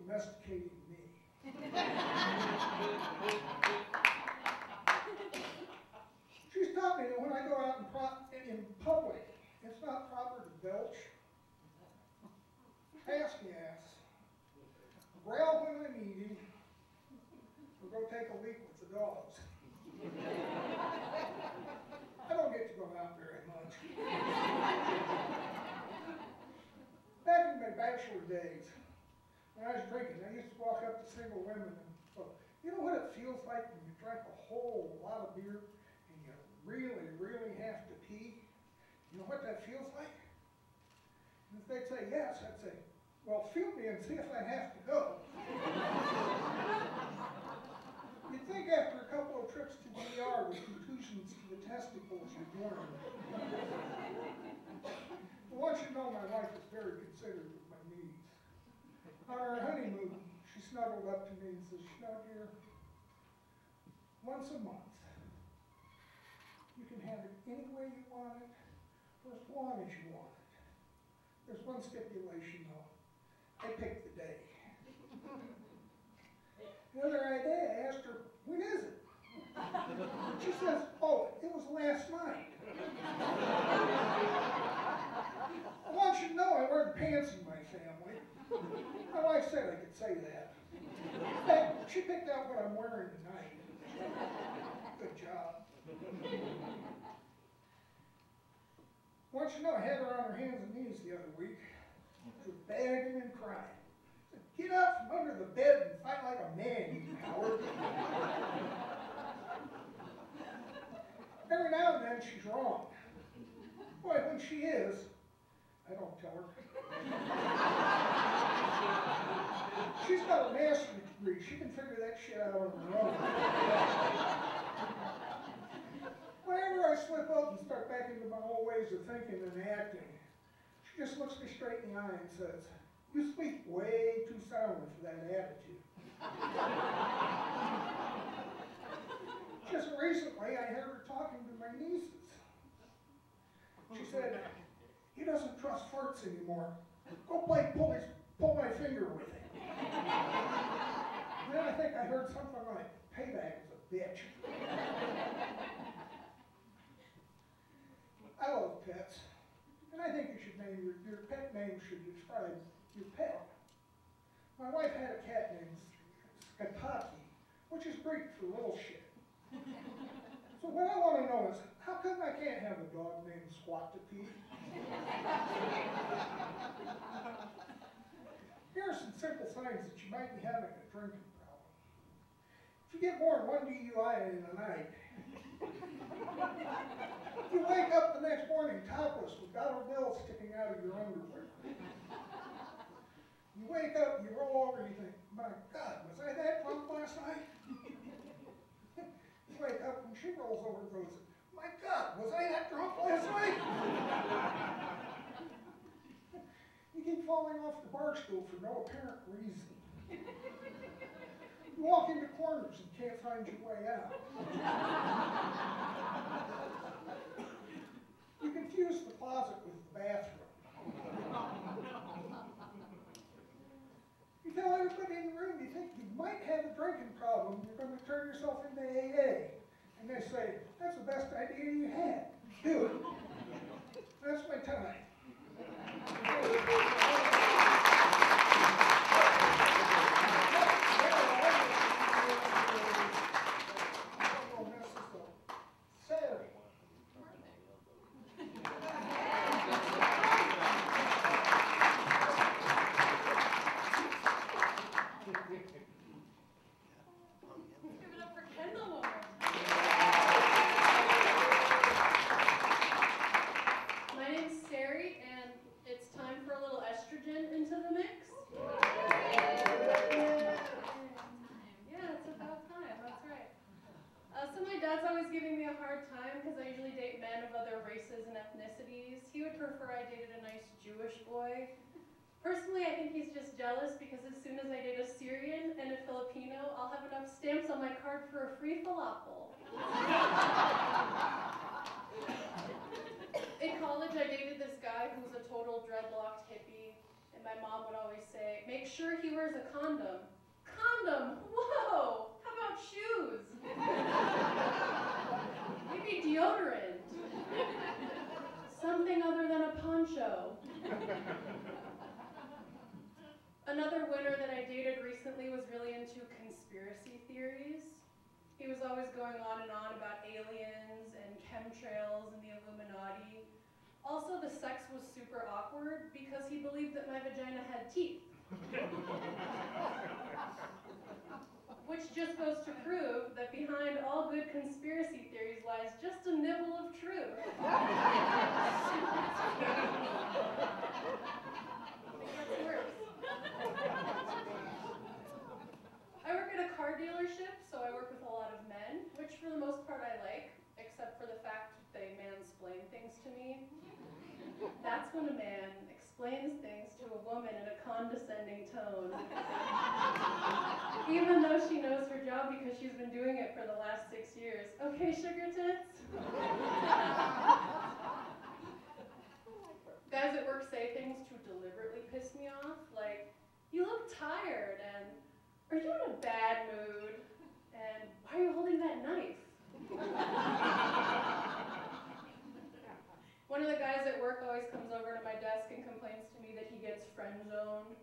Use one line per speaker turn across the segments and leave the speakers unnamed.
domesticating me. She's taught me that when I go out in public, it's not proper to belch, pass gas, growl when I'm eating, or go take a leak with the dogs. I don't get to go out very much. Back in my bachelor days, when I was drinking, I used to walk up to single women and go, you know what it feels like when you drink a whole lot of beer and you really, really have to pee? You know what that feels like? And if they'd say yes, I'd say, well, feel me and see if I have to go. You'd think after a couple of trips to the ER with contusions to the testicles, you'd learn. But once you know, my wife is very considerate of my needs. On our honeymoon, she snuggled up to me and says, you know, dear, once a month, you can have it any way you want it, for as long as you want it. There's one stipulation, though. I pick the day. The other day, I asked her, when is it? She says, oh, it was last night. I want you to know I wear the pants in my family. My wife said I could say that. In fact, she picked out what I'm wearing tonight. Good job. I want you to know I had her on her hands and knees the other week. She was begging and crying. I said, get out from under the bed and fight like a man, you coward. Every now and then she's wrong. Boy, when she is, I don't tell her. She's got a master's degree. She can figure that shit out on her own. Whenever I slip up and start back into my old ways of thinking and acting, she just looks me straight in the eye and says, you speak way too soundly for that attitude. Just recently, I heard her talking to my nieces. She said, he doesn't trust farts anymore. Go play pull my finger with it. Then I think I heard something like, payback is a bitch. I love pets, and I think you should name your pet name should describe your pet. My wife had a cat named Skataki, which is Greek for little shit. So what I want to know is, how come I can't have a dog named Squatopee? Here are some simple signs that you might be having a drinking problem. If you get more than one DUI in a night, you wake up the next morning topless with dollar bills sticking out of your underwear. You wake up, you roll over, and you think, my God, was I that drunk last night? You wake up and she rolls over and goes, my God, was I that drunk last night? You keep falling off the bar stool for no apparent reason. You walk into corners and can't find your way out. You confuse the closet with the bathroom. You tell everybody in the room you think you might have a drinking problem, you're going to turn yourself into AA. And they say, that's the best idea you had. Do it. That's my time.
Stamps on my card for a free falafel. In college, I dated this guy who was a total dreadlocked hippie, and my mom would always say, make sure he wears a condom. Condom? Whoa! How about shoes? Maybe deodorant. Something other than a poncho. Another winner that I dated recently was really into conspiracy theories. He was always going on and on about aliens and chemtrails and the Illuminati. Also, the sex was super awkward because he believed that my vagina had teeth. Which just goes to prove that behind all good conspiracy theories lies just a nibble of truth. It gets worse. I work at a car dealership, so I work with a lot of men, which for the most part I like, except for the fact they mansplain things to me. That's when a man explains things to a woman in a condescending tone. Even though she knows her job because she's been doing it for the last 6 years. Okay, sugar tits? Guys at work say things to deliberately piss me off, like, you look tired, and are you in a bad mood? And why are you holding that knife? One of the guys at work always comes over to my desk and complains to me that he gets friend-zoned.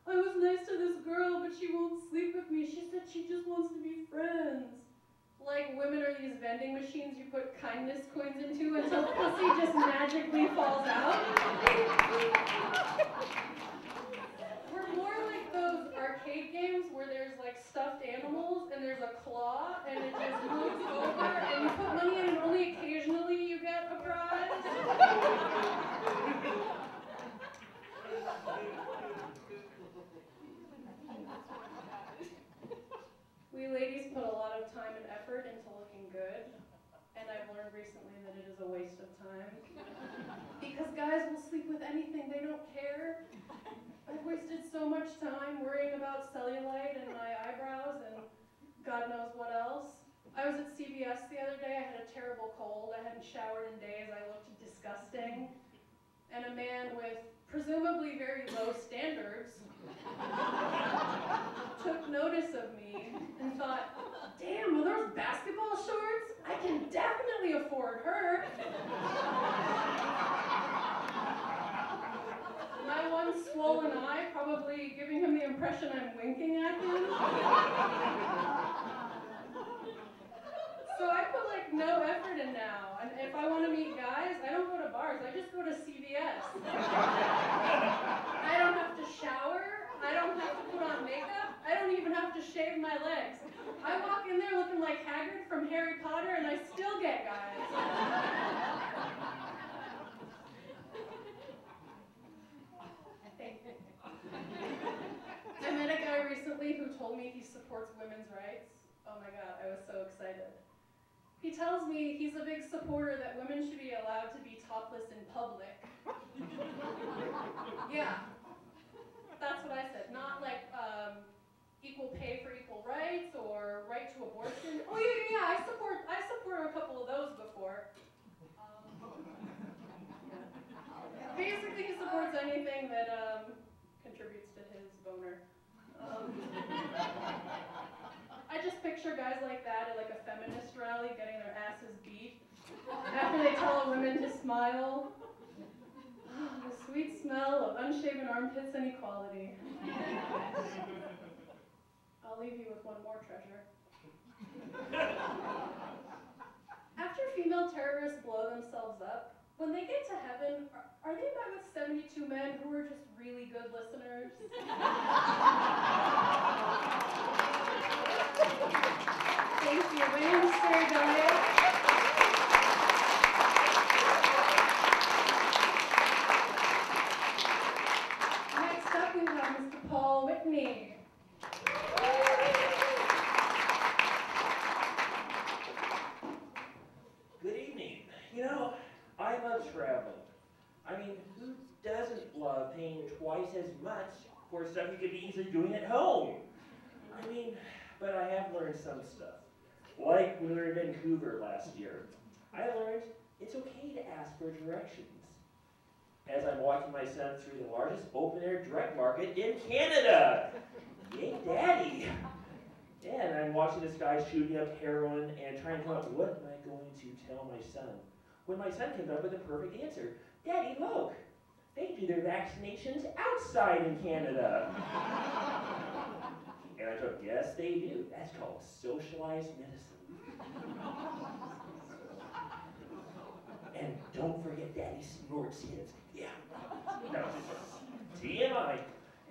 I was nice to this girl, but she won't sleep with me. She said she just wants to be friends. Like women are these vending machines you put kindness coins into until pussy just magically falls out. We're more like those arcade games where there's like stuffed animals and there's a claw and it just moves over and you put money in and only occasionally you get a prize. We ladies put a lot of time and effort into looking good, and I've learned recently that it is a waste of time. Because guys will sleep with anything, they don't care. I've wasted so much time worrying about cellulite and my eyebrows and God knows what else. I was at CVS the other day, I had a terrible cold, I hadn't showered in days, I looked disgusting. And a man with presumably very low standards took notice of me and thought, damn, are those basketball shorts? I can definitely afford her. My one swollen eye probably giving him the impression I'm winking at him. So I put like no effort in now, and if I want to meet guys, I don't go to bars, I just go to CVS. I don't have to shower, I don't have to put on makeup, I don't even have to shave my legs. I walk in there looking like Hagrid from Harry Potter and I still get guys. I met a guy recently who told me he supports women's rights. Oh my God, I was so excited. He tells me he's a big supporter that women should be allowed to be topless in public. Yeah, that's what I said. Not like equal pay for equal rights or right to abortion. Oh yeah, I support a couple of those before. Yeah. Basically, he supports anything that contributes to his boner. I just picture guys like that at like a feminist rally getting their asses beat after they tell a woman to smile. The sweet smell of unshaven armpits and equality. I'll leave you with one more treasure. After female terrorists blow themselves up, when they get to heaven, are they met with 72 men who are just really good listeners? Thank you. My name is Sarah Delia. Next up, we have Mr. Paul Whitney.
Good evening. You know, I love traveling. I mean, who doesn't love paying twice as much for stuff you could be easily doing at home? I mean, but I have learned some stuff. Like when we were in Vancouver last year, I learned it's okay to ask for directions. as I'm walking my son through the largest open-air drug market in Canada. Yay, Daddy! Yeah, and I'm watching this guy shooting up heroin and trying to come up with what am I going to tell my son. When my son comes up with the perfect answer, Daddy, look, they do their vaccinations outside in Canada. And I told, yes, they do. That's called socialized medicine. And don't forget Daddy snorts his. Yeah. No. TMI.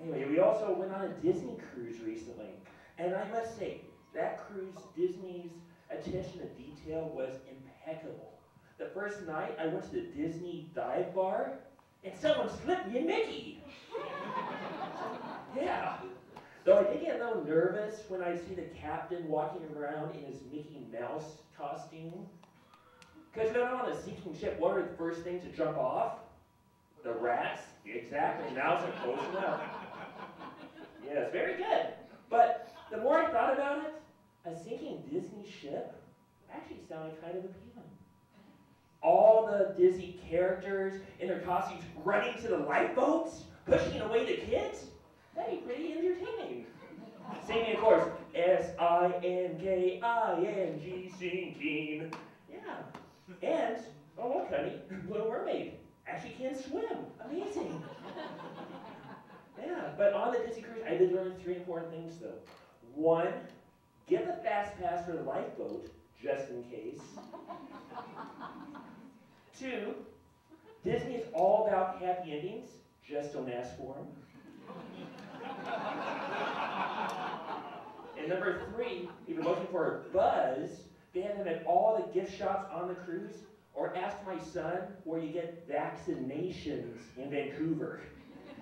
Anyway, we also went on a Disney cruise recently. And I must say, that cruise, Disney's attention to detail was impeccable. The first night, I went to the Disney dive bar, and someone slipped me a Mickey. Yeah. Though I did get a little nervous when I see the captain walking around in his Mickey Mouse costume. Because when I'm on a sinking ship, what are the first things to jump off? The rats. Exactly. Now it's close enough. Yes, very good. But the more I thought about it, a sinking Disney ship actually sounded kind of appealing. All the Disney characters in their costumes running to the lifeboats, pushing away the kids, that'd be pretty entertaining. Singing, of course, S-I-N-K-I-N-G, sinking. Yeah. And, oh look, honey, Little Mermaid actually can swim. Amazing. Yeah, but on the Disney cruise, I did learn 3 important things, though. 1, get the fast pass for the lifeboat, just in case. 2, Disney is all about happy endings, just don't ask for them. And number 3, if you're looking for a buzz, they have them at all the gift shops on the cruise, or ask my son where you get vaccinations in Vancouver,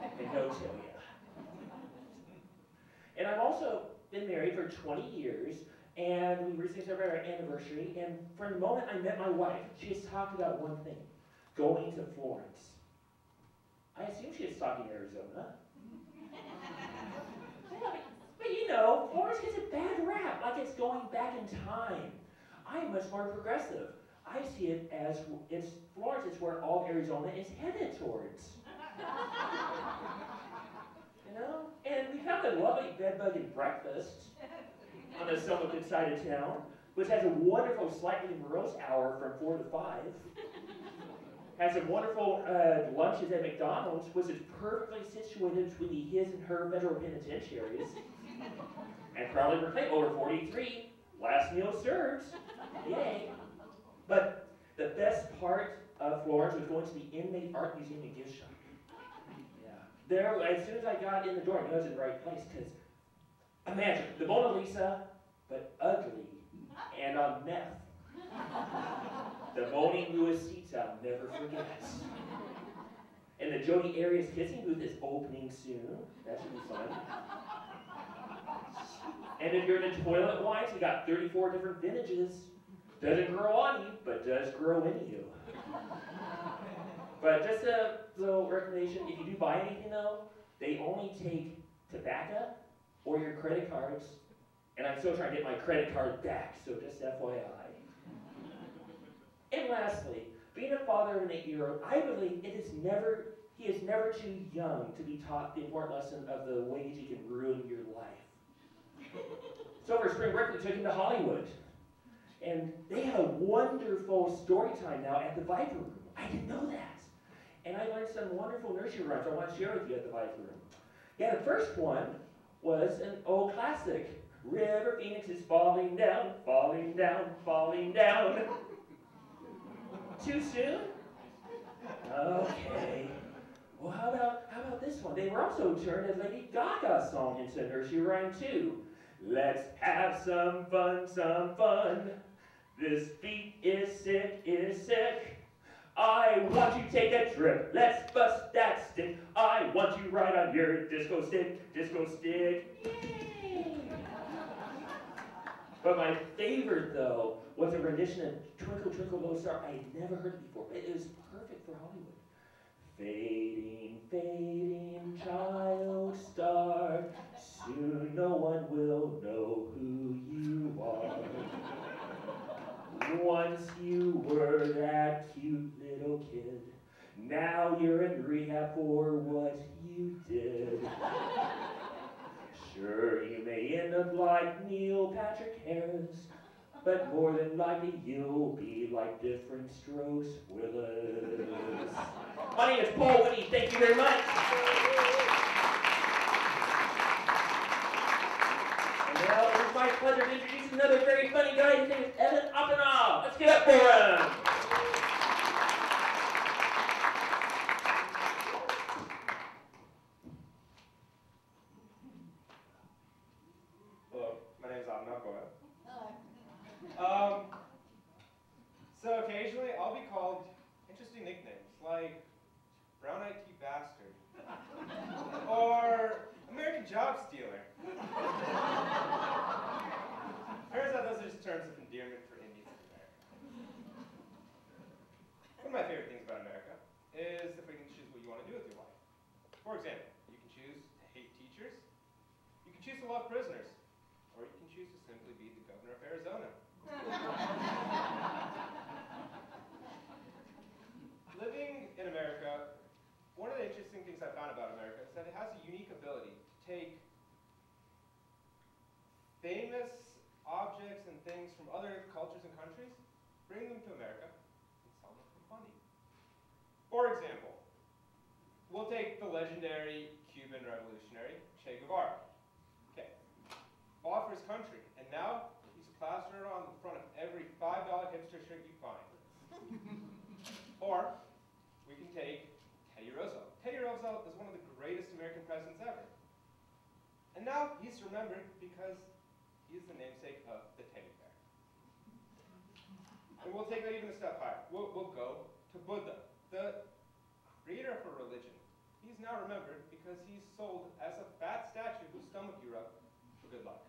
and he'll tell you. And I've also been married for 20 years, and we recently celebrated our anniversary, and from the moment I met my wife, she has talked about one thing, going to Florence. I assume she was talking Arizona. Yeah, but you know, Florence gets a bad rap, like it's going back in time. I'm much more progressive. I see it as Florence is where all of Arizona is headed towards. You know? And we found a lovely bedbug and breakfast on the somewhat good side of town, which has a wonderful slightly morose hour from 4 to 5. Has some wonderful lunches at McDonald's, which is perfectly situated between the his and her federal penitentiaries. And Crowley Reclaim over 43, last meal served. Yay. But the best part of Florence was going to the Inmate Art Museum and Gift Shop. Yeah. There, as soon as I got in the door, I knew I was in the right place, because imagine, the Mona Lisa, but ugly, and on meth. The moaning Louis seats I'll never forget. And the Jodi Arias kissing booth is opening soon. That should be fun. And if you're into toilet wines, we got 34 different vintages. Doesn't grow on you, but does grow in you. But just a little recommendation, if you do buy anything though, they only take tobacco or your credit cards. And I'm still trying to get my credit card back, so just FYI. And lastly, being a father of an 8-year-old, I believe he is never too young to be taught the important lesson of the ways you can ruin your life. So for spring break, we took him to Hollywood. And they have a wonderful story time now at the Viper Room. I didn't know that. And I learned some wonderful nursery rhymes I want to share with you at the Viper Room. Yeah, the first one was an old classic. River Phoenix is falling down, falling down, falling down. Too soon? Okay. Well, how about this one? They were also turned a Lady Gaga song into a nursery rhyme too. Let's have some fun, some fun. This beat is sick, I want you to take a trip. Let's bust that stick. I want you right on your disco stick, disco stick. Yay! But my favorite, though, was a rendition of Twinkle, Twinkle, Little Star. I had never heard it before, but it was perfect for Hollywood. Fading, fading, child star, soon no one will know who you are. Once you were that cute little kid, now you're in that for what you did. Sure, you may end up like Neil Patrick Harris, but more than likely you'll be like Different Strokes Willis. My name is Paul Whitney. Thank you very much. And now it's my pleasure to introduce another very funny guy. His name is Evan Oppenau. Let's get up for him.
Hello, my name is Oppenau. Go ahead. Hello. So occasionally I'll be called interesting nicknames like Brown IT Bastard or American Job Stealer. Turns out those are just terms of endearment for Indians in America. One of my favorite things about America is the freedom to choose what you want to do with your life. For example, you can choose to hate teachers, you can choose to love prisoners, or you can choose to simply be the governor of Arizona. Living in America, one of the interesting things I found about America is that it has a unique ability to take famous objects and things from other cultures and countries, bring them to America, and sell them for money. For example, we'll take the legendary Cuban revolutionary, Che Guevara. Okay, fought for his country, and now he's plastered on the front of every $5 hipster shirt you find. Or we can take Teddy Roosevelt. Teddy Roosevelt is one of the greatest American presidents ever. And now he's remembered because he's the namesake of the teddy bear. And we'll take that even a step higher. We'll go to Buddha, the creator of a religion. He's now remembered because he's sold as a fat statue whose stomach you rub for good luck.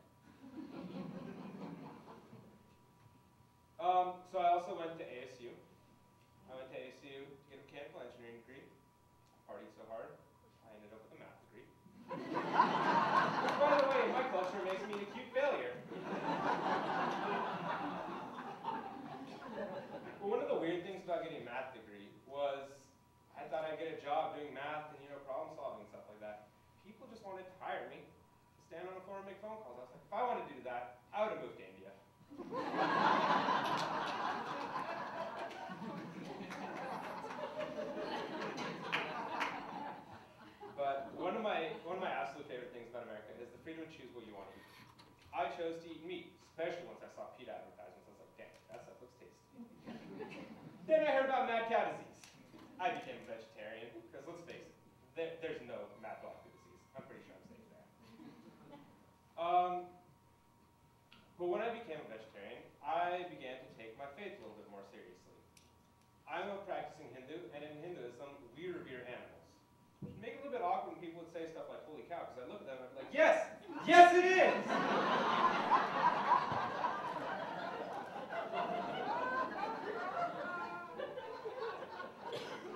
So I also went to ASU. I went to ASU to get a mechanical engineering degree. Partied so hard, I ended up with a math degree. Which, by the way, in my culture makes me an acute failure. But one of the weird things about getting a math degree was I thought I'd get a job doing math and, problem solving and stuff like that. People just wanted to hire me to stand on the floor and make phone calls. I was like, if I wanted to do that, I would have moved to India. But one of my absolute favorite things about America is the freedom to choose what you want to eat. I chose to eat meat, especially once I saw PETA advertisements. I was like, dang, that stuff looks tasty. Then I heard about mad cow disease. I became a vegetarian, because let's face it, there's no mad black disease. I'm pretty sure I'm safe there. But when I became a vegetarian, I began to take my faith a little bit more seriously. I'm a practicing Hindu, and in Hinduism, we revere animals. Which would make it a little bit awkward when people would say stuff like, holy cow, because I look at them and I'd be like, yes! Yes, it is!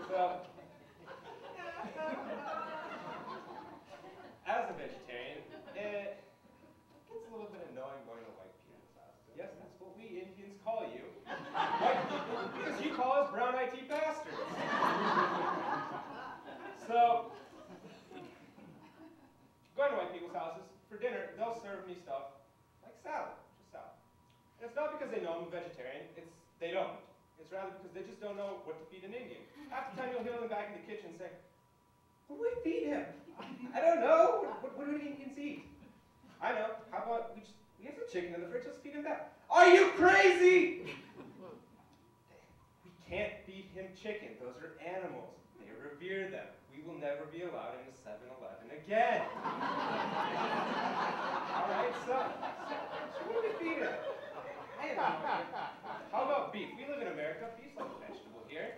So, as a vegetarian, it gets a little bit annoying going to white people's houses. Yes, that's what we Indians call you. White people, because you call us brown IT bastards. So, going to white people's houses, for dinner, they'll serve me stuff like salad, just salad. And it's not because they know I'm a vegetarian, they don't. It's rather because they just don't know what to feed an Indian. Half the time you'll hear them back in the kitchen say, what do we feed him? I don't know. What do Indians eat? I know. How about we have some chicken in the fridge, let's feed him that. Are you crazy? We can't feed him chicken. Those are animals. They revere them. We will never be allowed into 7-Eleven again. All right, so what do we feed him? I have no idea. How about beef? We live in America. Beef's like a vegetable here.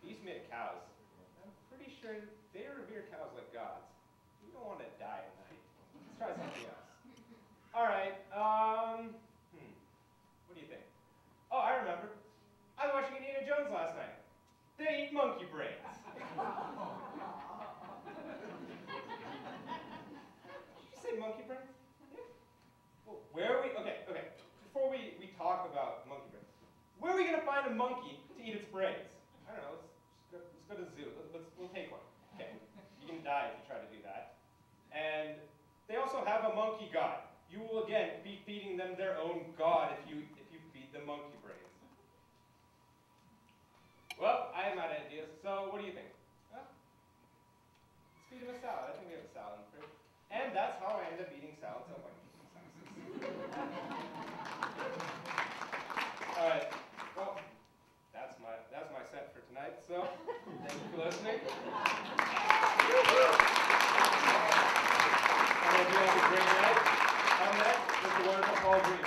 Beef's made of cows. I'm pretty sure they revere cows like gods. We don't want to die at night. Let's try something else. All right. What do you think? Oh, I remember. I was watching Indiana Jones last night. They eat monkey brains. Did you say monkey brains? Yeah. Well, where are we? Okay. Before we talk about monkey brains, where are we going to find a monkey to eat its brains? I don't know. also have a monkey god. You will again be feeding them their own god if you feed them monkey brains. Well, I am out of ideas, so what do you think? Huh? Let's feed him a salad. I think we have a salad in the fridge. And that's how I end up eating salad so much. All right. Well, that's my set for tonight. So, thank you for listening. I hope you have a great night. I'm next with the wonderful Paul Green.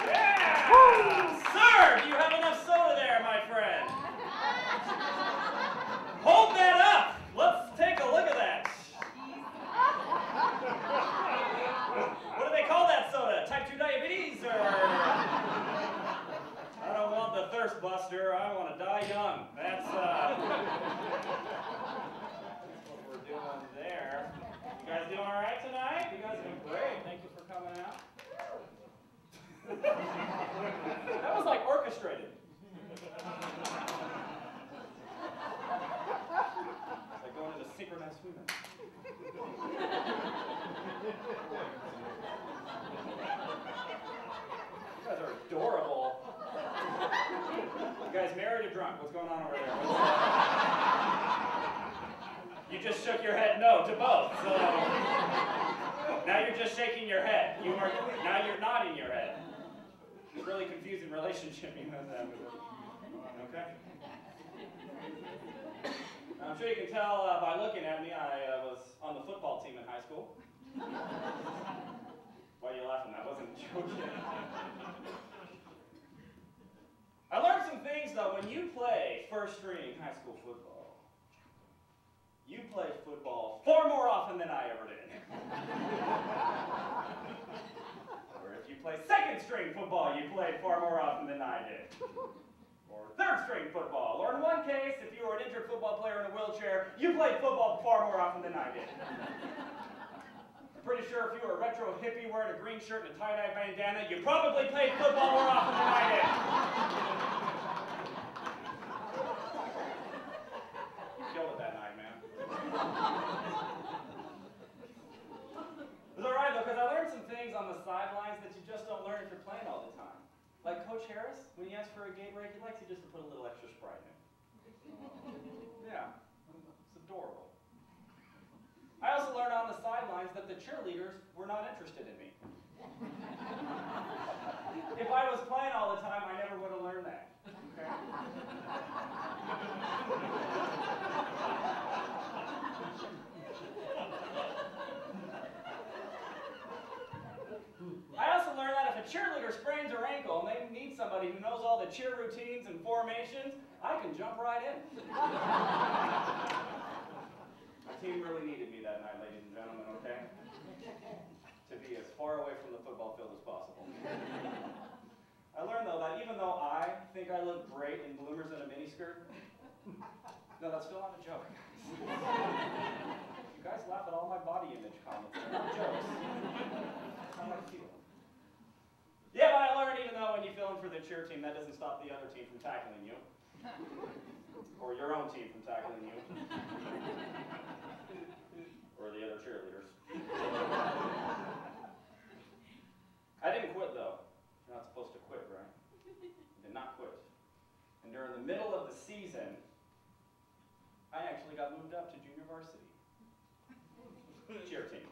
Yeah! Sir, do you have enough soda there, my friend? Hold that up! Let's take a look at that. What do they call that soda? Type 2 diabetes, or? I don't want the thirst buster. I want to die young. That's what we're doing there. You guys doing all right tonight? You guys are doing great. Thank you for coming out. That was like orchestrated. It's like going into synchronized swimming. You guys are adorable. You guys married or drunk? What's going on over there? You just shook your head no to both. So now you're just shaking your head. Now you're nodding your head. It's a really confusing relationship you have there. Okay. I'm sure you can tell by looking at me, I was on the football team in high school. Why are you laughing? I wasn't joking. I learned some things, though. When you play first string high school football, you play football far more often than I ever did. Or if you play second string football, you played far more often than I did. Or third string football. Or in one case, if you were an injured football player in a wheelchair, you played football far more often than I did. I'm pretty sure if you were a retro hippie wearing a green shirt and a tie-dye bandana, you probably played football more often than I did. You killed it that night, man. It was all right, though, because I learned some things on the sidelines that you just don't learn if you're playing all the time. Like Coach Harris, when he asks for a Gatorade, he likes you just to put a little extra Sprite in. Yeah, it's adorable. I also learned on the sidelines that the cheerleaders were not interested in me. If I was playing all the time, I never would have learned that. Okay? I also learned that if a cheerleader sprains her ankle and they need somebody who knows all the cheer routines and formations, I can jump right in. My team really needed me that night, ladies and gentlemen, okay? To be as far away from the football field as possible. I learned, though, that even though I think I look great in bloomers and a miniskirt, no, that's still not a joke. You guys laugh at all my body image comments. They're not jokes. That's how I feel. Yeah, but I learned even though when you fill in for the cheer team, that doesn't stop the other team from tackling you. Or your own team from tackling you. Or the other cheerleaders. I didn't quit, though. You're not supposed to quit, right? I did not quit. And during the middle of the season, I actually got moved up to junior varsity. Cheer team.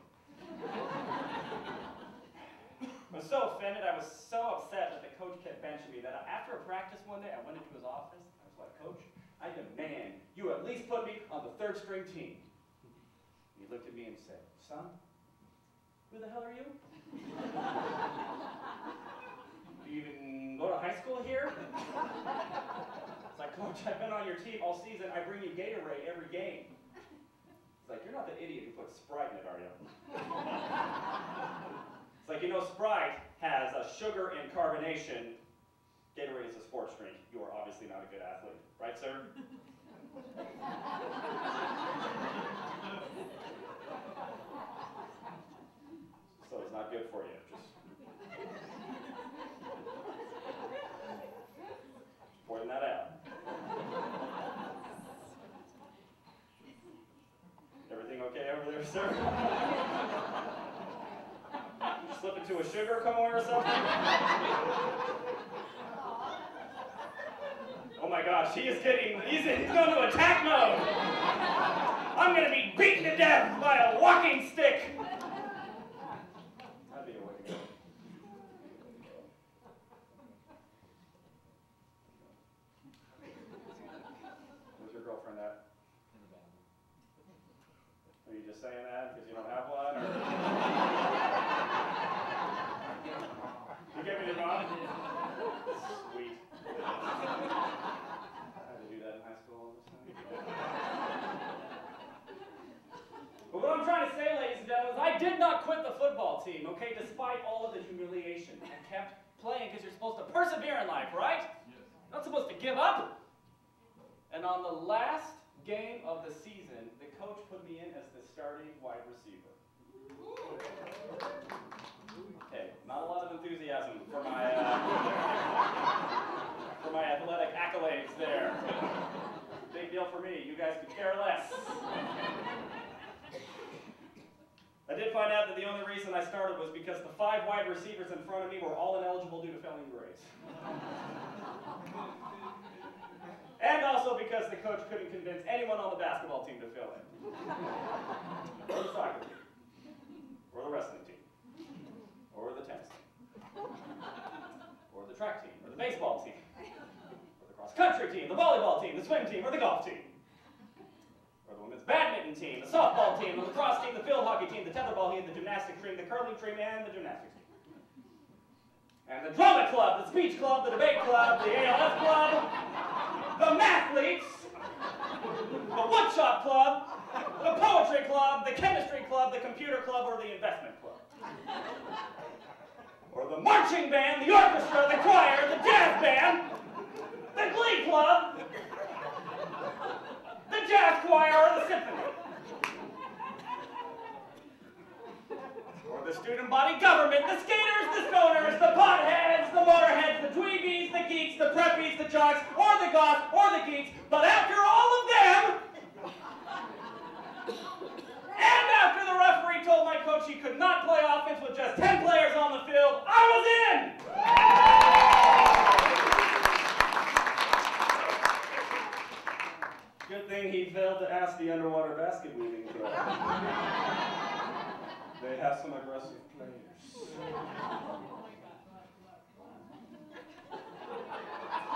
I was so offended, I was so upset that the coach kept benching me that after a practice one day, I went into his office. I was like, Coach, I demand you at least put me on the third string team. And he looked at me and said, son, who the hell are you? Do you even go to high school here? It's like, Coach, I've been on your team all season. I bring you Gatorade every game. It's like, you're not the idiot who put Sprite in it, are you? It's like, you know, Sprite has a sugar and carbonation. Gatorade is a sports drink. You are obviously not a good athlete. Right, sir? So it's not good for you. Just pointing that out. there, sir. You slip into a sugar coma or something? Oh my gosh, he's going to attack mode. I'm going to be beaten to death by a walking stick. That'd be a way to go. Where's your girlfriend at? Are you just saying that because you don't have one? Or? You give me your mom? Sweet. I had to do that in high school all the time. But what I'm trying to say, ladies and gentlemen, is I did not quit the football team, okay, despite all of the humiliation. I kept playing because you're supposed to persevere in life, right? Yes. You're not supposed to give up. And on the last game of the season, the coach put me in as the starting wide receiver. Okay, not a lot of enthusiasm for my athletic accolades there. Big deal for me. You guys could care less. I did find out that the only reason I started was because the 5 wide receivers in front of me were all ineligible due to failing grades. And also because the coach couldn't convince anyone on the basketball team to fill in. Or the soccer team. Or the wrestling team. Or the tennis team. Or the track team. Or the baseball team. Or the cross-country team. The volleyball team. The swim team. Or the golf team. Or the women's badminton team. The softball team. The lacrosse team. The field hockey team. The tetherball team. The gymnastics team. The curling team. And the gymnastics team. And the drama club. The speech club. The debate club. The ALF club. The mathletes, the woodshop club, the poetry club, the chemistry club, the computer club, or the investment club. Or the marching band, the orchestra, the choir, the jazz band, the glee club, the jazz choir, or the symphony. Or the student body government, the skaters, the stoners, the potheads, the motorheads, the dweebies, the geeks, the preppies, the jocks, or the goths, or the geeks. But after all of them, and after the referee told my coach he could not play offense with just 10 players on the field, I was in! Good thing he failed to ask the underwater basket weaving club. They have some aggressive players.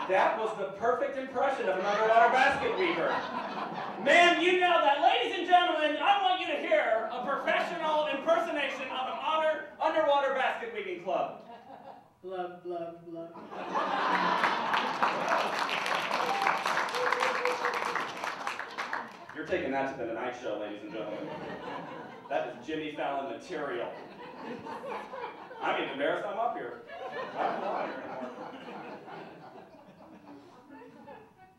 That was the perfect impression of an underwater basket weaver. Man, you nailed that. Ladies and gentlemen, I want you to hear a professional impersonation of an underwater basket weaving club.
Love, love, love.
You're taking that to the Tonight Show, ladies and gentlemen. That is Jimmy Fallon material. I'm even embarrassed I'm up here. I'm not here anymore.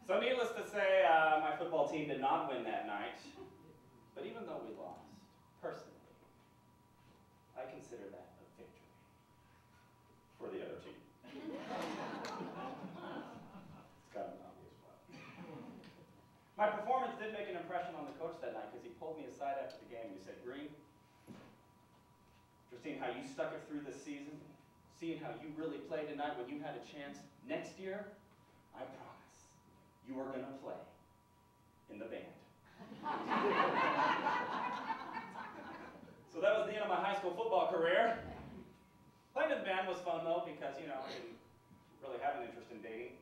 So needless to say, my football team did not win that night. But even though we lost, personally, I consider that a victory for the other team. It's kind of an obvious one. My performance did make an impression on the coach that night because he pulled me aside after the game and he said, Green, after seeing how you stuck it through this season, seeing how you really played tonight when you had a chance, next year, I promise you are going to play in the band. So that was the end of my high school football career. Playing in the band was fun though because, you know, I didn't really have an interest in dating.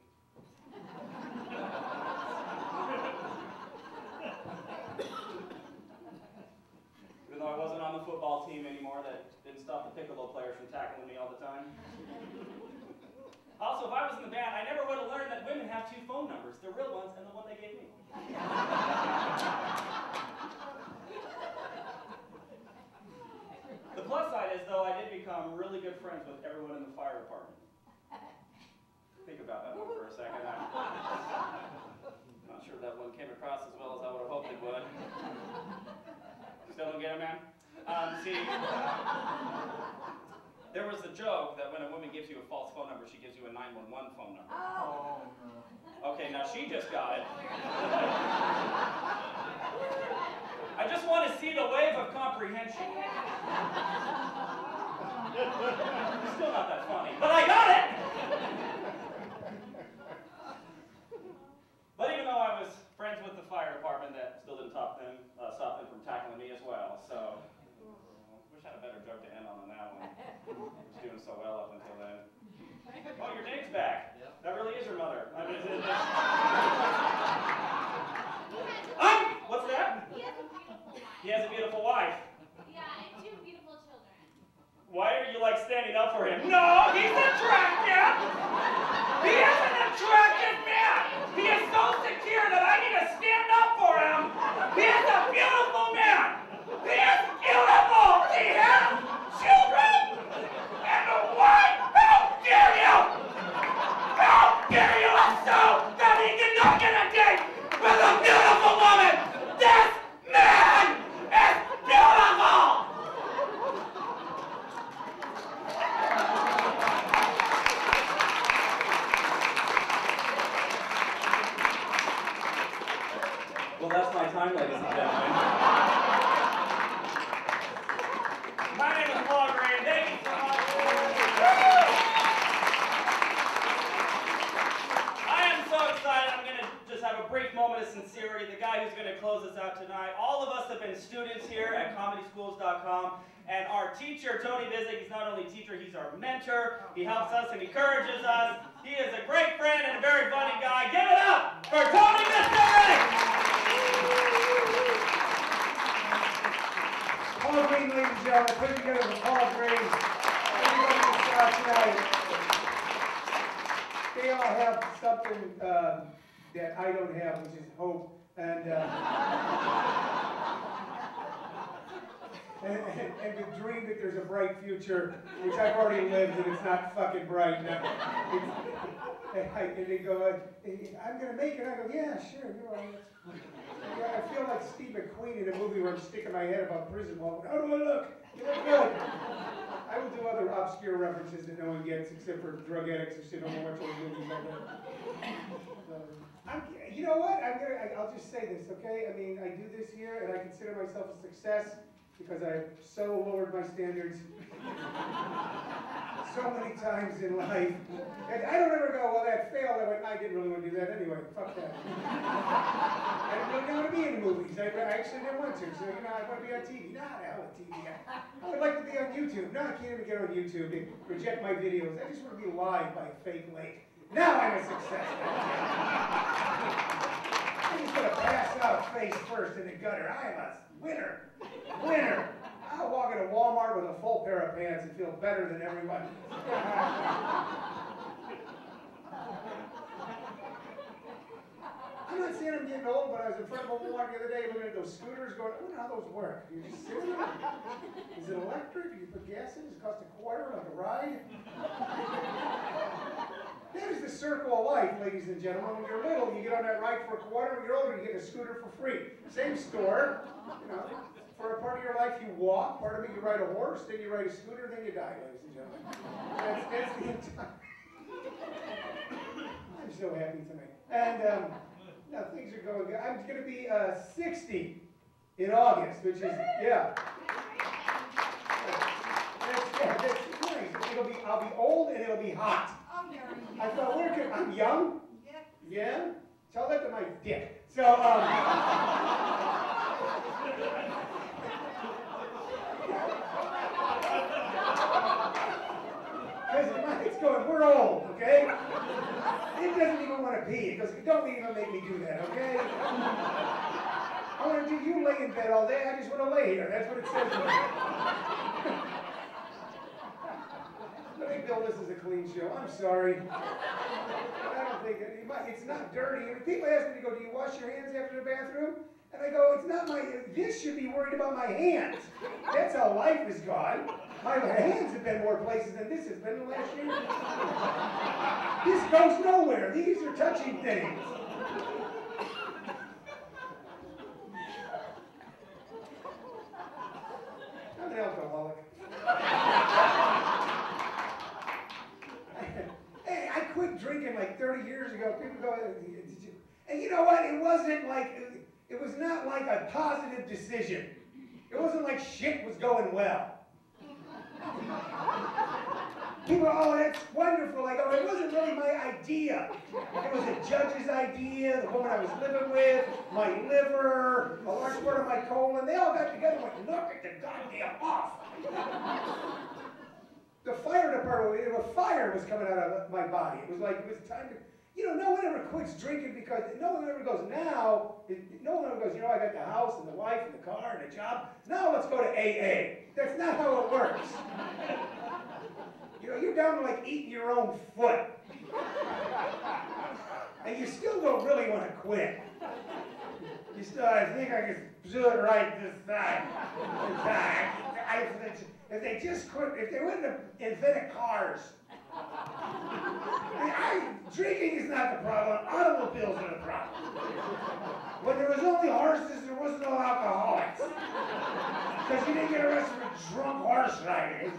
Even though I wasn't on the football team anymore, that didn't stop the piccolo players from tackling me all the time. Also, if I was in the band, I never would have learned that women have 2 phone numbers, the real ones and the one they gave me. The plus side is, though, I did become really good friends with everyone in the fire department. Think about that one for a second. I'm not sure that one came across as well as I would have hoped it would. Still don't get it, man? See, there was a joke that when a woman gives you a false phone number, she gives you a 911 phone number.
Oh, no.
Okay, now she just got it. I just want to see the wave of comprehension. Still not that funny, but I got it! But even though I was friends with the fire department, that still didn't stop them from tackling me as well. So, wish I had a better joke to end on than that one. I was doing so well up until then. Oh, your Dave's back.
Yep.
That really is your mother. I mean, what's that?
He has a beautiful wife.
He has a beautiful wife.
Yeah, and 2 beautiful children.
Why are you like standing up for him? No, he's attractive! He is an attractive man! He is so secure that I need to stand up for him! He is a beautiful man! He is beautiful! He has children! And a wife! How dare you! How dare you assume that he cannot get a date with a beautiful woman! This man is beautiful! Well, that's my time, ladies and gentlemen. My name is Paul Green. Thank you so much. I am so excited. I'm going to just have a brief moment of sincerity. The guy who's going to close us out tonight. All of us have been students here at ComedySchools.com. And our teacher, Tony Visick, he's not only a teacher, he's our mentor. He helps us and encourages us. He is a great friend and a very funny guy. Give it up for Tony Visick!
Paul Green, ladies and gentlemen, put together for Paul Green. Everybody that's out tonight. They all have something that I don't have, which is hope. And the dream that there's a bright future, which I've already lived, and it's not fucking bright. And they go, I'm going to make it. I go, yeah, sure, you're right. I feel like Steve McQueen in a movie where I'm sticking my head above prison wall. How do I look? You look good. I will do other obscure references that no one gets except for drug addicts who sit on a bunch of movies like that. You know what? I'll just say this, okay? I mean, I do this here, and I consider myself a success because I've so lowered my standards so many times in life. And I don't ever go, well, that failed. I went, I didn't really want to do that anyway. Fuck that. I didn't really want to be in movies. I actually didn't want to. So, you know, I want to be on TV. Nah, the hell with TV. I would like to be on YouTube. No, I can't even get on YouTube. They reject my videos. I just want to be live by a fake lake. Now I'm a success. I'm just going to pass out face first in the gutter. I am a winner. Winner. I'll walk into Walmart with a full pair of pants and feel better than everyone. I'm not saying I'm getting old, but I was in front of a Walmart the other day looking at those scooters going, I wonder how those work. You just sit in them? Is it electric? You put gas in? Does it cost $0.25 like a ride? That is the circle of life, ladies and gentlemen. When you're little, you get on that ride for $0.25. When you're older, you get a scooter for free. Same store, you know. For a part of your life, you walk. Part of it, you ride a horse. Then you ride a scooter. Then you die, ladies and gentlemen. That's the entire. I'm so happy tonight. And now things are going good. I'm going to be 60 in August, which is yeah. That's nice. I'll be old and it'll be hot. I thought, I'm young? Yeah? Tell that to my dick. So, because it's going, we're old, okay? It doesn't even want to pee. It goes, don't even make me do that, okay? I want to do, you lay in bed all day, I just want to lay here. That's what it says to me. Let me bill this as a clean show. I'm sorry. I don't think it's not dirty. People ask me to go, do you wash your hands after the bathroom? And I go, it's not my, this should be worried about my hands. That's how life is gone. My hands have been more places than this has been the last year. This goes nowhere. These are touching things. I'm an alcoholic. Hey, I quit drinking like 30 years ago. People go, and you know what? It wasn't like, it was not like a positive decision. It wasn't like shit was going well. People, oh, that's wonderful. I go, it wasn't really my idea. It was a judge's idea, the woman I was living with, my liver, a large part of my colon. They all got together and went, look at the goddamn off. The fire department, a fire was coming out of my body. It was like, it was time to, you know, no one ever quits drinking because no one ever goes, now, no one ever goes, you know, I got the house and the wife and the car and the job. Now let's go to AA. That's not how it works. You know, you're down to like eating your own foot. And you still don't really want to quit. You still, I think I can do it right this time. If they just quit, if they wouldn't have invented cars. Drinking is not the problem, automobiles are the problem. When there was only horses, there was no alcoholics. Because you didn't get arrested for drunk horse riding.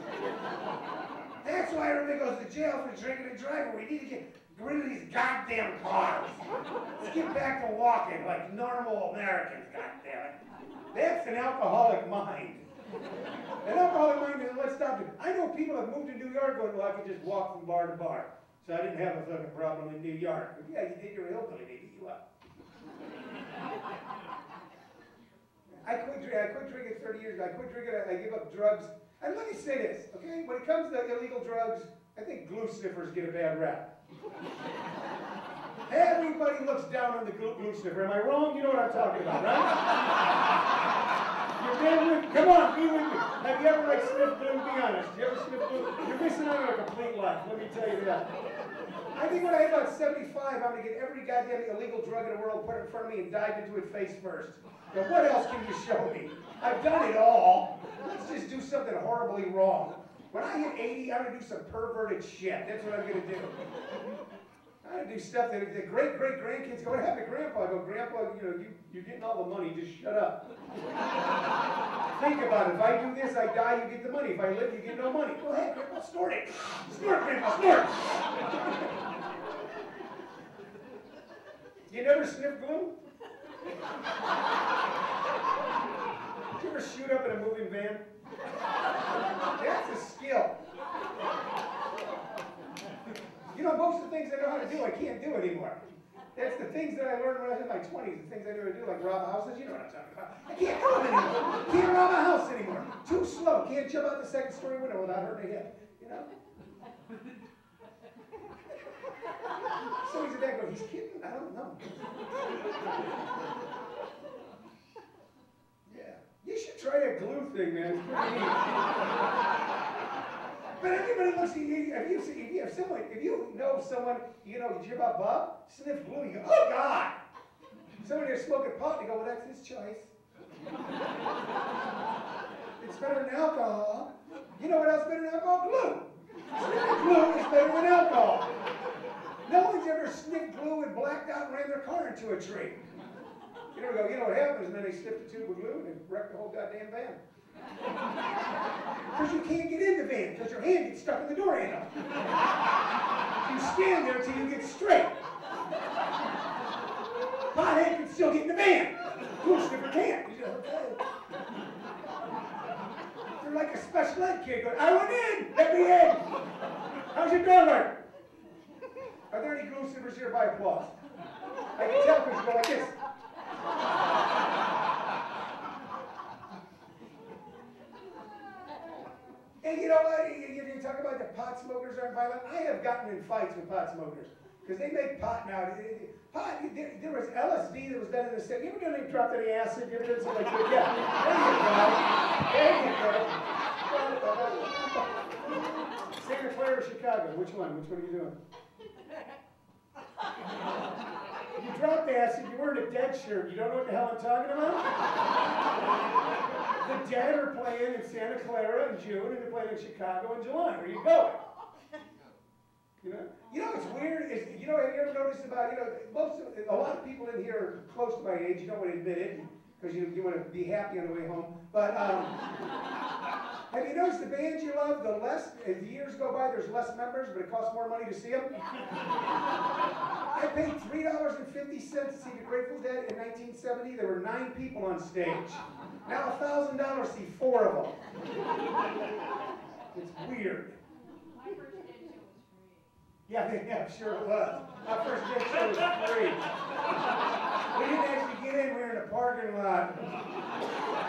That's why everybody goes to jail for drinking and driving. We need to get rid of these goddamn cars. Let's get back to walking like normal Americans, goddammit. That's an alcoholic mind. An alcoholic mind is let's stop it. I know people that moved to New York going, well, I could just walk from bar to bar. So I didn't have a fucking problem in New York. But yeah, you did, you're a hillbilly, they beat you up. I quit drinking 30 years ago. I quit drinking, I give up drugs. And let me say this, okay? When it comes to illegal drugs, I think glue sniffers get a bad rap. Everybody looks down on the glue sniffer. Am I wrong? You know what I'm talking about, right? Come on, be with me. Have you ever like sniffed glue? Be honest. You ever sniffed glue? You're missing out on a complete life, let me tell you that. I think when I hit about 75, I'm going to get every goddamn illegal drug in the world, put it in front of me, and dive into it face first. Now, what else can you show me? I've done it all. Let's just do something horribly wrong. When I hit 80, I'm going to do some perverted shit. That's what I'm going to do. I'm going to do stuff that the great-great-grandkids go, what happened to Grandpa? I go, Grandpa, you know, you're getting all the money, just shut up. Think about it. If I do this, I die, you get the money. If I live, you get no money. Go ahead, Grandpa, snort it. Snort, Grandpa, snort. You never sniff glue? Did you ever shoot up in a moving van? That's a skill. You know, most of the things I know how to do, I can't do anymore. That's the things that I learned when I was in my 20s, the things I knew how to do, like rob houses. You know what I'm talking about. I can't do them anymore. Can't rob a house anymore. Too slow. Can't jump out the second story window without hurting a head. You know? Somebody's at that go, he's kidding? I don't know. Yeah. You should try that glue thing, man. It's pretty neat. But everybody looks at you, if you know someone, you know, did you hear about Bob? Sniff glue, you go, oh God! Somebody there smoking pot, you go, well, that's his choice. It's better than alcohol. You know what else is better than alcohol? Glue. Sniffing glue is better than alcohol. No one's ever sniffed glue and blacked out and ran their car into a tree. You never go, you know what happens, and then they sniffed a tube of glue and they wrecked the whole goddamn van. Because you can't get in the van, because your hand gets stuck in the door handle. You stand there until you get straight. Pothead can still get in the van. Glue sniffer can't. They're like a special ed kid going, I went in, let me in. How's your door work? Are there any glue sniffers here by applause? I can tell because you go like this. And you know what? You talk about the pot smokers aren't violent. I have gotten in fights with pot smokers because they make pot now. Pot. There was LSD that was done in the city. You ever done any dropped any acid? You ever done something like that? Yeah. There you go. Santa Clara or Chicago? Which one? Which one are you doing? You dropped acid. You weren't a Dead shirt. You don't know what the hell I'm talking about? The Dead are playing in Santa Clara in June, and they're playing in Chicago in July. Where are you going? You know what's weird is, you know, have you ever noticed about, you know, a lot of people in here are close to my age. You don't want to admit it because you want to be happy on the way home. But Have you noticed the bands you love, the less, as the years go by, there's less members, but it costs more money to see them? I paid $3.50 to see the Grateful Dead in 1970. There were 9 people on stage. Now $1,000 to see 4 of them. It's weird.
My first Dead show was free.
Yeah, I'm sure it was. Our first Dead show was free. We didn't actually get in, we were in a parking lot.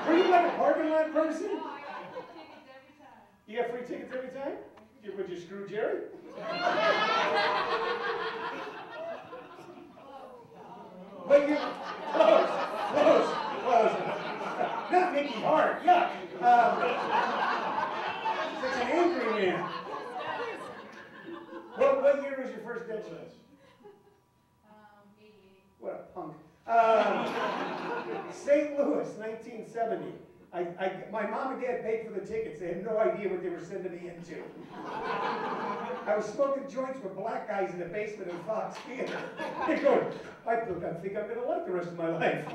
Were you like a parking lot person?
No, I got free tickets every time.
You got free tickets every time? Would you screw Jerry? But you close. Not Mickey Hart, yuck. Such an angry man. What year was your first Dead show?
88.
What a punk. St. Louis, 1970. My mom and dad paid for the tickets. They had no idea what they were sending me into. I was smoking joints with black guys in the basement of Fox Theater. They're going, I think I'm going to like the rest of my life.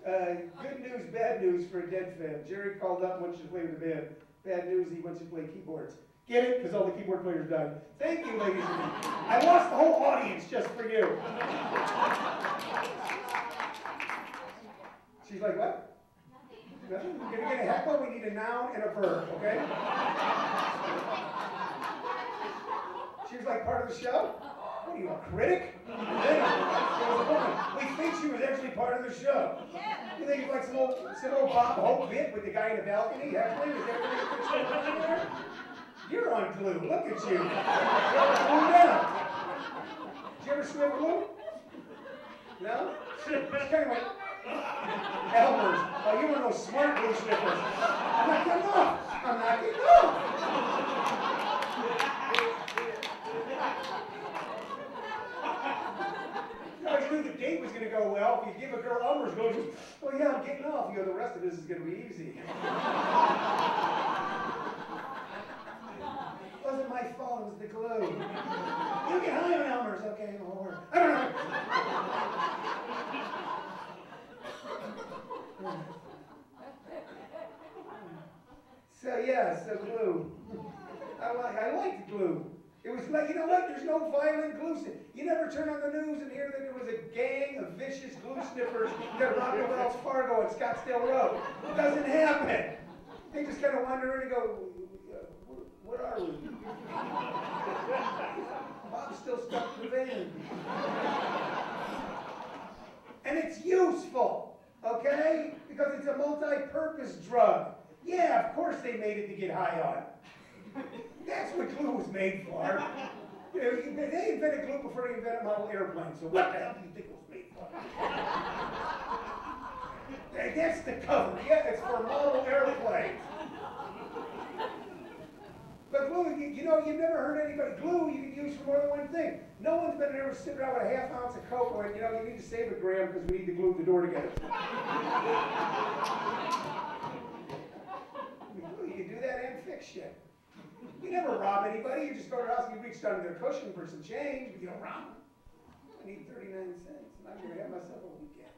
Good news, bad news for a Dead fan. Jerry called up and wants you to play with the band. Bad news, he wants you to play keyboards. Get it? Because all the keyboard players died. Thank you, ladies and gentlemen. I lost the whole audience just for you. She's like, what? Nothing? If you're going to heckle, we need a noun and a verb, okay? She was like part of the show? What are you, a critic? We think she was actually part of the show. You think it's like some old Bob Hope bit with the guy in the balcony heckling? Is that really there? You're on glue. Look at you. Calm down. Did you ever sniff glue? No? It's kind of like Elmer's. Oh, you were no smart glue sniffers. I'm not getting off. I'm not getting off. I always knew the date was going to go well. If you give a girl Elmer's glue, she goes, oh yeah, I'm getting off. You go, the rest of this is going to be easy. It wasn't my fault, it was the glue. You get high on Elmer's, okay, Lord. I don't know. So yeah, so glue. I liked glue. It was like, you know what, there's no violent glue. You never turn on the news and hear that there was a gang of vicious glue sniffers that robbed a Wells Fargo at Scottsdale Road. It doesn't happen. They just kind of wander in and go, where are we? Bob's still stuck in the van. And it's useful, okay? Because it's a multi-purpose drug. Yeah, of course they made it to get high on. That's what glue was made for. You know, they invented glue before they invented model airplanes, so what the hell do you think it was made for? That's the cover. Yeah, it's for model airplanes. But glue, you know, you've never heard anybody, glue you can use for more than one thing. No one's been ever sitting around with a half ounce of Coke going, you know, you need to save a gram because we need to glue the door together. You can do that and fix shit. You never rob anybody, you just go to their house and you reach down to their cushion for some change, but you don't rob them. I need 39 cents and I'm going to have myself a weekend.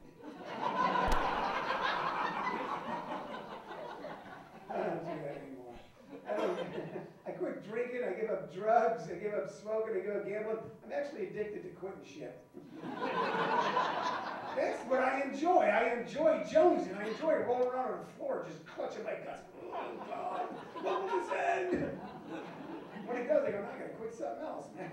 I don't do that anymore. I quit drinking, I give up drugs, I give up smoking, I give up gambling. I'm actually addicted to quitting shit. That's what I enjoy. I enjoy jonesing. I enjoy rolling around on the floor just clutching my guts. Oh, God, what will this end? When it does, I go, no, I gotta quit something else, man.